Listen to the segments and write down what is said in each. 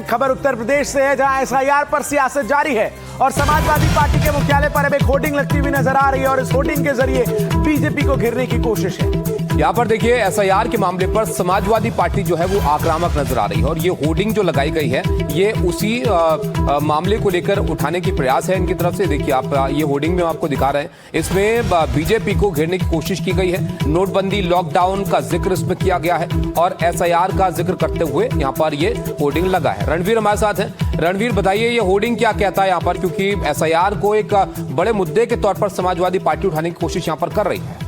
खबर उत्तर प्रदेश से है, जहां एसआईआर पर सियासत जारी है और समाजवादी पार्टी के मुख्यालय पर अब एक होर्डिंग लगती हुई नजर आ रही है और इस होर्डिंग के जरिए बीजेपी को घेरने की कोशिश है। यहाँ पर देखिए एसआईआर के मामले पर समाजवादी पार्टी जो है वो आक्रामक नजर आ रही है और ये होर्डिंग जो लगाई गई है ये उसी मामले को लेकर उठाने की प्रयास है इनकी तरफ से। देखिए आप ये होर्डिंग में आपको दिखा रहे हैं, इसमें बीजेपी को घेरने की कोशिश की गई है। नोटबंदी, लॉकडाउन का जिक्र इसमें किया गया है और एसआईआर का जिक्र करते हुए यहाँ पर ये होर्डिंग लगा है। रणवीर हमारे साथ है। रणवीर बताइए ये होर्डिंग क्या कहता है यहाँ पर, क्योंकि एसआईआर को एक बड़े मुद्दे के तौर पर समाजवादी पार्टी उठाने की कोशिश यहाँ पर कर रही है।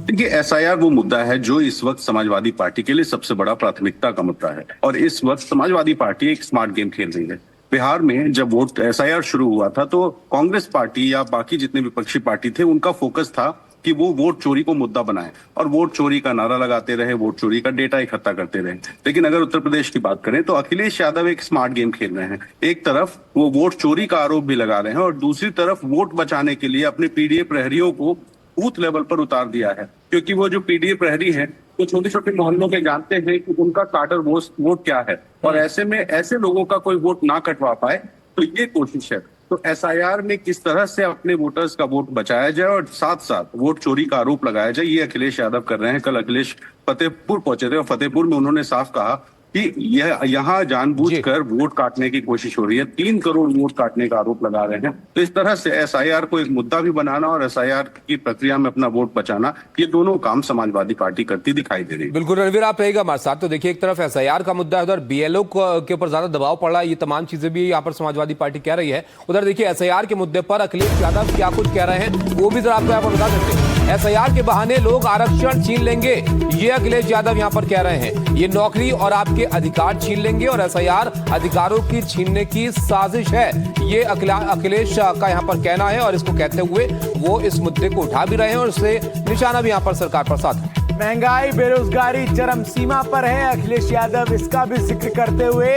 देखिए एसआईआर वो मुद्दा है जो इस वक्त समाजवादी पार्टी के लिए सबसे बड़ा प्राथमिकता का मुद्दा है और इस वक्त समाजवादी पार्टी एक स्मार्ट गेम खेल रही है। बिहार में जब वोट एसआईआर शुरू हुआ था तो कांग्रेस पार्टी या बाकी जितने विपक्षी पार्टी थे उनका फोकस था कि वो वोट चोरी को मुद्दा बनाए और वोट चोरी का नारा लगाते रहे, वोट चोरी का डेटा इकट्ठा करते रहे। लेकिन अगर उत्तर प्रदेश की बात करें तो अखिलेश यादव एक स्मार्ट गेम खेल रहे हैं। एक तरफ वो वोट चोरी का आरोप भी लगा रहे हैं और दूसरी तरफ वोट बचाने के लिए अपने पीडीए प्रहरियों को बूथ लेवल पर उतार दिया है, क्योंकि वो जो पीडीए प्रहरी है वो छोटे छोटे मोहल्लों के जानते हैं कि उनका कार्डर वोट क्या है और ऐसे में ऐसे लोगों का कोई वोट ना कटवा पाए, तो ये कोशिश है। तो एसआईआर में किस तरह से अपने वोटर्स का वोट बचाया जाए और साथ साथ वोट चोरी का आरोप लगाया जाए, ये अखिलेश यादव कर रहे हैं। कल अखिलेश फतेहपुर पहुंचे थे और फतेहपुर में उन्होंने साफ कहा कि यह यहाँ जानबूझकर वोट काटने की कोशिश हो रही है। 3 करोड़ वोट काटने का आरोप लगा रहे हैं। तो इस तरह से एसआईआर को एक मुद्दा भी बनाना और एसआईआर की प्रक्रिया में अपना वोट बचाना, ये दोनों काम समाजवादी पार्टी करती दिखाई दे रही है। बिल्कुल रणवीर, आप रहेगा हमारे साथ। तो देखिए एक तरफ एसआईआर का मुद्दा है, उधर बीएलओ के ऊपर ज्यादा दबाव पड़ रहा है, ये तमाम चीजें भी यहाँ पर समाजवादी पार्टी कह रही है। उधर देखिए एसआईआर के मुद्दे पर अखिलेश यादव क्या कुछ कह रहे हैं वो भी जरा आपको यहाँ पर बता देते हैं। एसआईआर के बहाने लोग आरक्षण छीन लेंगे, ये अखिलेश यादव यहाँ पर कह रहे हैं। ये नौकरी और आपके अधिकार छीन लेंगे और एसआईआर अधिकारों की छीनने की साजिश है, ये अखिलेश का यहाँ पर कहना है और इसको कहते हुए वो इस मुद्दे को उठा भी रहे हैं और इससे निशाना भी यहाँ पर सरकार पर साध है। महंगाई, बेरोजगारी चरम सीमा पर है। अखिलेश यादव इसका भी जिक्र करते हुए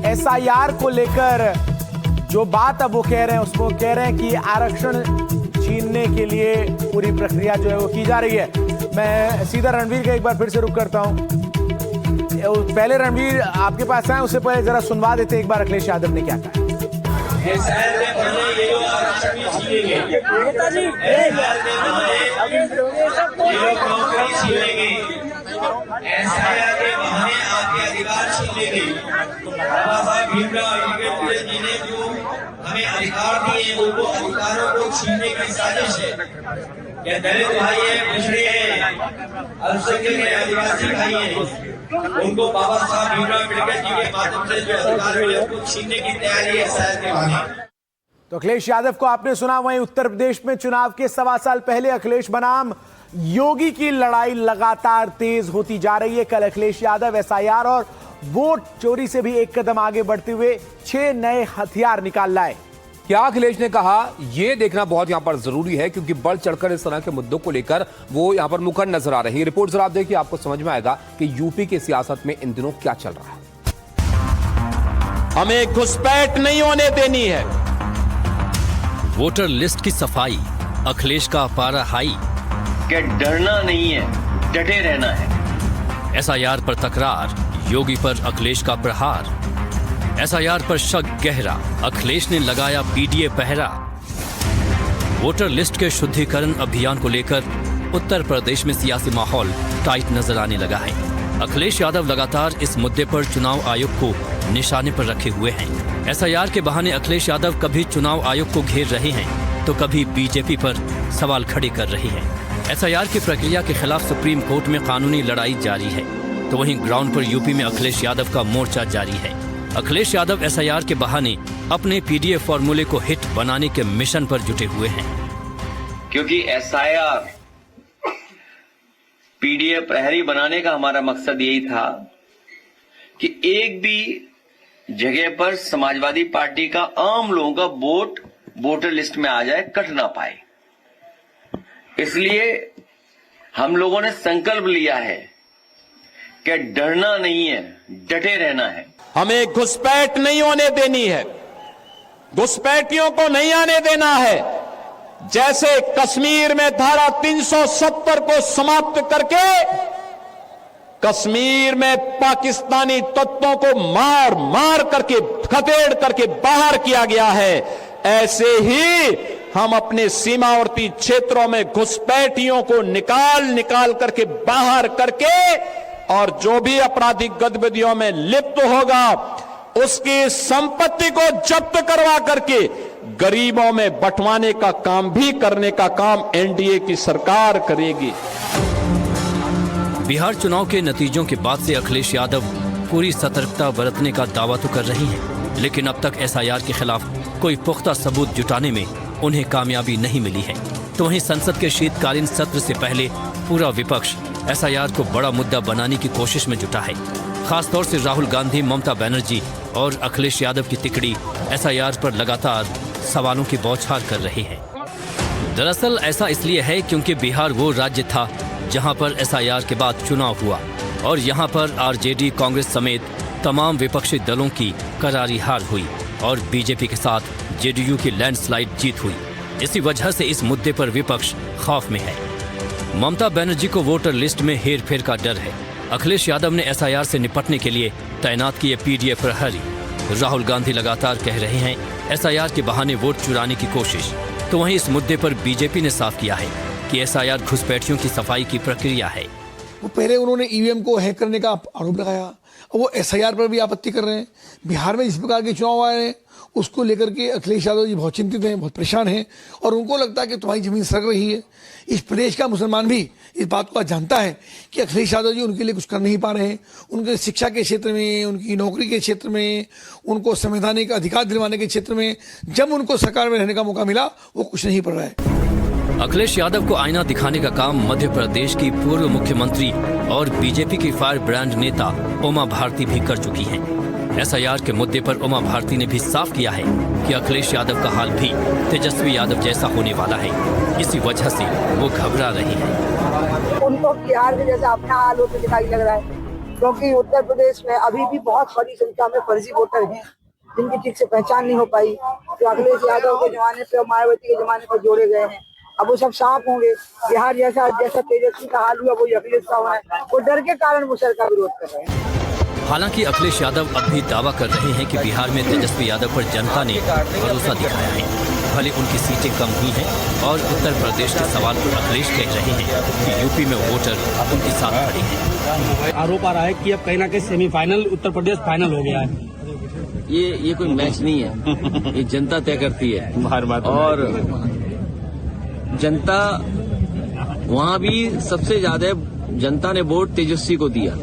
एसआईआर को लेकर जो बात अब वो कह रहे हैं उसको कह रहे हैं कि आरक्षण छीनने के लिए पूरी प्रक्रिया जो है वो की जा रही है। मैं सीधा रणवीर का एक बार फिर से रुख करता हूं। पहले रणवीर आपके पास आए, उससे पहले जरा सुनवा देते एक बार अखिलेश यादव ने क्या कहा। हमें अधिकार दिए, उनको अधिकारों को छीनने की साजिश है। ये दलित भाई है, पिछड़े हैं, अल्पसंख्यक हैं, आदिवासी भाई हैं, उनको बाबा साहब भीमराव अम्बेडकर जी के माध्यम से जो अधिकार मिले उसको छीनने की तैयारी है शायद के बहाने। तो अखिलेश यादव को आपने सुना। वहीं उत्तर प्रदेश में चुनाव के 1.25 साल पहले अखिलेश बनाम योगी की लड़ाई लगातार तेज होती जा रही है। कल अखिलेश यादव एसआईआर और वोट चोरी से भी एक कदम आगे बढ़ते हुए 6 नए हथियार निकाल लाए। क्या अखिलेश ने कहा यह देखना बहुत यहां पर जरूरी है, क्योंकि बढ़ चढ़कर इस तरह के मुद्दों को लेकर वो यहां पर मुखर नजर आ रही है। रिपोर्ट जरा आप देखिए, आपको समझ में आएगा कि यूपी की सियासत में इन दिनों क्या चल रहा है। हमें घुसपैठ नहीं होने देनी है। वोटर लिस्ट की सफाई, अखिलेश का पारा हाई। क्या डरना नहीं है, डटे रहना है। एसआईआर पर तकरार, योगी पर अखिलेश का प्रहार। एसआईआर पर शक गहरा, अखिलेश ने लगाया पीडीए पहरा। वोटर लिस्ट के शुद्धिकरण अभियान को लेकर उत्तर प्रदेश में सियासी माहौल टाइट नजर आने लगा है। अखिलेश यादव लगातार इस मुद्दे पर चुनाव आयोग को निशाने पर रखे हुए हैं। एसआईआर के बहाने अखिलेश यादव कभी चुनाव आयोग को घेर रहे हैं तो कभी बीजेपी पर सवाल खड़े कर रहे हैं। एसआईआर की प्रक्रिया के खिलाफ सुप्रीम कोर्ट में कानूनी लड़ाई जारी है, तो वहीं ग्राउंड पर यूपी में अखिलेश यादव का मोर्चा जारी है। अखिलेश यादव एसआईआर के बहाने अपने पीडीए फॉर्मूले को हिट बनाने के मिशन पर जुटे हुए हैं, क्योंकि एसआईआर पीडीए प्रहरी बनाने का हमारा मकसद यही था कि एक भी जगह पर समाजवादी पार्टी का आम लोगों का वोट वोटर लिस्ट में आ जाए, कट ना पाए। इसलिए हम लोगों ने संकल्प लिया है कि डरना नहीं है, डटे रहना है। हमें घुसपैठ नहीं होने देनी है, घुसपैठियों को नहीं आने देना है। जैसे कश्मीर में धारा 370 को समाप्त करके कश्मीर में पाकिस्तानी तत्वों को मार मार करके खदेड़ करके बाहर किया गया है, ऐसे ही हम अपने सीमावर्ती क्षेत्रों में घुसपैठियों को निकाल करके बाहर करके और जो भी आपराधिक गतिविधियों में लिप्त होगा उसकी संपत्ति को जब्त करवा करके गरीबों में बंटवाने का काम भी करने का काम एनडीए की सरकार करेगी। बिहार चुनाव के नतीजों के बाद से अखिलेश यादव पूरी सतर्कता बरतने का दावा तो कर रही हैं, लेकिन अब तक एसआईआर के खिलाफ कोई पुख्ता सबूत जुटाने में उन्हें कामयाबी नहीं मिली है। तो वहीं संसद के शीतकालीन सत्र से पहले पूरा विपक्ष एसआईआर को बड़ा मुद्दा बनाने की कोशिश में जुटा है। खासतौर से राहुल गांधी, ममता बनर्जी और अखिलेश यादव की तिकड़ी एसआईआर पर लगातार सवालों की बौछार कर रही है। दरअसल ऐसा इसलिए है क्योंकि बिहार वो राज्य था जहां पर एसआईआर के बाद चुनाव हुआ और यहां पर आरजेडी, कांग्रेस समेत तमाम विपक्षी दलों की करारी हार हुई और बीजेपी के साथ जेडीयू की लैंडस्लाइड जीत हुई। इसी वजह से इस मुद्दे पर विपक्ष खौफ में है। ममता बनर्जी को वोटर लिस्ट में हेरफेर का डर है। अखिलेश यादव ने एसआईआर से निपटने के लिए तैनात किए पीडीए प्रहरी। राहुल गांधी लगातार कह रहे हैं एसआईआर के बहाने वोट चुराने की कोशिश। तो वहीं इस मुद्दे पर बीजेपी ने साफ किया है कि एसआईआर घुसपैठियों की सफाई की प्रक्रिया है। वो पहले उन्होंने ईवीएम को हैक करने का आरोप लगाया, वो एसआईआर पर भी आपत्ति कर रहे हैं। बिहार में जिस प्रकार के चुनाव आए हैं उसको लेकर के अखिलेश यादव जी बहुत चिंतित हैं, बहुत परेशान हैं और उनको लगता है कि तुम्हारी जमीन सरक रही है। इस प्रदेश का मुसलमान भी इस बात को जानता है कि अखिलेश यादव जी उनके लिए कुछ कर नहीं पा रहे हैं। उनके शिक्षा के क्षेत्र में, उनकी नौकरी के क्षेत्र में, उनको संवैधानिक अधिकार दिलवाने के क्षेत्र में जब उनको सरकार में रहने का मौका मिला वो कुछ नहीं पड़ रहा है। अखिलेश यादव को आईना दिखाने का काम मध्य प्रदेश की पूर्व मुख्यमंत्री और बीजेपी की फायर ब्रांड नेता उमा भारती भी कर चुकी हैं। एसआईआर के मुद्दे पर उमा भारती ने भी साफ किया है कि अखिलेश यादव का हाल भी तेजस्वी यादव जैसा होने वाला है। इसी वजह से वो घबरा रही हैं। उनको बिहार में जैसा अपना हाल होते दिखाई लग रहा है, क्योंकि उत्तर प्रदेश में अभी भी बहुत बड़ी संख्या में फर्जी वोटर हैं जिनकी ठीक से पहचान नहीं हो पाई, जो अखिलेश यादव के जमाने पे और मायावती के जमाने पर जोड़े गए हैं। अब वो सब साफ होंगे। बिहार जैसा तेजस्वी का हाल हुआ वो अखिलेश का होना है। वो डर के कारण मुसर का विरोध कर रहे हैं। हालांकि अखिलेश यादव अब भी दावा कर रहे हैं कि बिहार में तेजस्वी यादव पर जनता ने भरोसा दिखाया है। भले उनकी सीटें कम हुई हैं और उत्तर प्रदेश के सवाल पर अखिलेश कह रहे हैं कि यूपी में वोटर उनके साथ खड़े हैं। आरोप आ रहा है कि अब कहीं ना कहीं सेमीफाइनल उत्तर प्रदेश फाइनल हो गया है। ये कोई मैच नहीं है, ये जनता तय करती है। और जनता वहाँ भी सबसे ज्यादा जनता ने वोट तेजस्वी को दिया।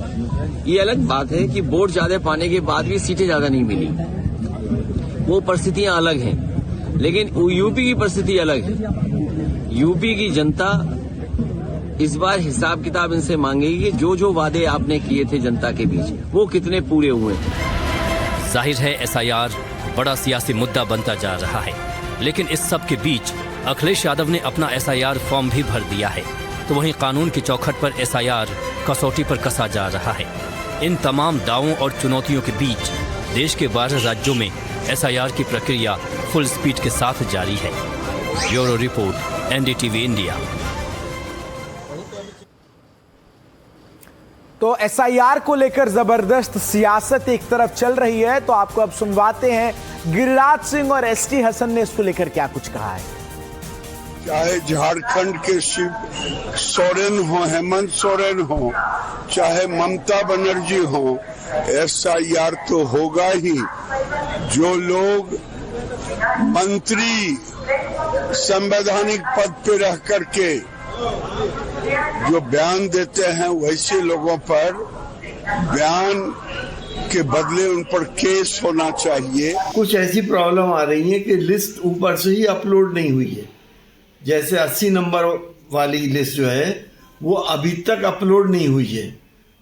ये अलग बात है कि वोट ज्यादा पाने के बाद भी सीटें ज्यादा नहीं मिली, वो परिस्थितियां अलग हैं। लेकिन यूपी की परिस्थिति अलग है। यूपी की जनता इस बार हिसाब किताब इनसे मांगेगी कि जो वादे आपने किए थे जनता के बीच वो कितने पूरे हुए। जाहिर है एसआईआर बड़ा सियासी मुद्दा बनता जा रहा है, लेकिन इस सब के बीच अखिलेश यादव ने अपना एसआईआर फॉर्म भी भर दिया है। तो वहीं कानून की चौखट पर एसआईआर कसौटी पर कसा जा रहा है। इन तमाम दावों और चुनौतियों के बीच देश के 12 राज्यों में एसआईआर की प्रक्रिया फुल स्पीड के साथ जारी है। Bureau report, NDTV India. तो एसआईआर को लेकर जबरदस्त सियासत एक तरफ चल रही है, तो आपको अब सुनवाते हैं गिरिराज सिंह और एसटी हसन ने इसको लेकर क्या कुछ कहा है। चाहे झारखंड के शिव सोरेन हो, हेमंत सोरेन हो, चाहे ममता बनर्जी हो, एसआईआर तो होगा ही। जो लोग मंत्री संवैधानिक पद पे रह करके जो बयान देते हैं वैसे लोगों पर बयान के बदले उन पर केस होना चाहिए। कुछ ऐसी प्रॉब्लम आ रही है कि लिस्ट ऊपर से ही अपलोड नहीं हुई है। जैसे 80 नंबर वाली लिस्ट जो है वो अभी तक अपलोड नहीं हुई है।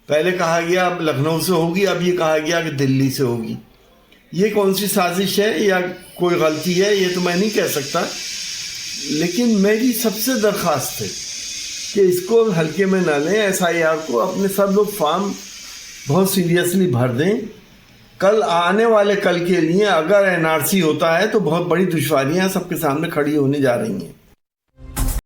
पहले कहा गया अब लखनऊ से होगी, अब ये कहा गया कि दिल्ली से होगी। ये कौन सी साजिश है या कोई गलती है ये तो मैं नहीं कह सकता, लेकिन मेरी सबसे दरख्वास्त है कि इसको हल्के में ना लें। एसआईआर को अपने सब लोग फॉर्म बहुत सीरियसली भर दें। कल आने वाले कल के लिए अगर एनआरसी होता है तो बहुत बड़ी दुश्वारियां सबके सामने खड़ी होने जा रही हैं।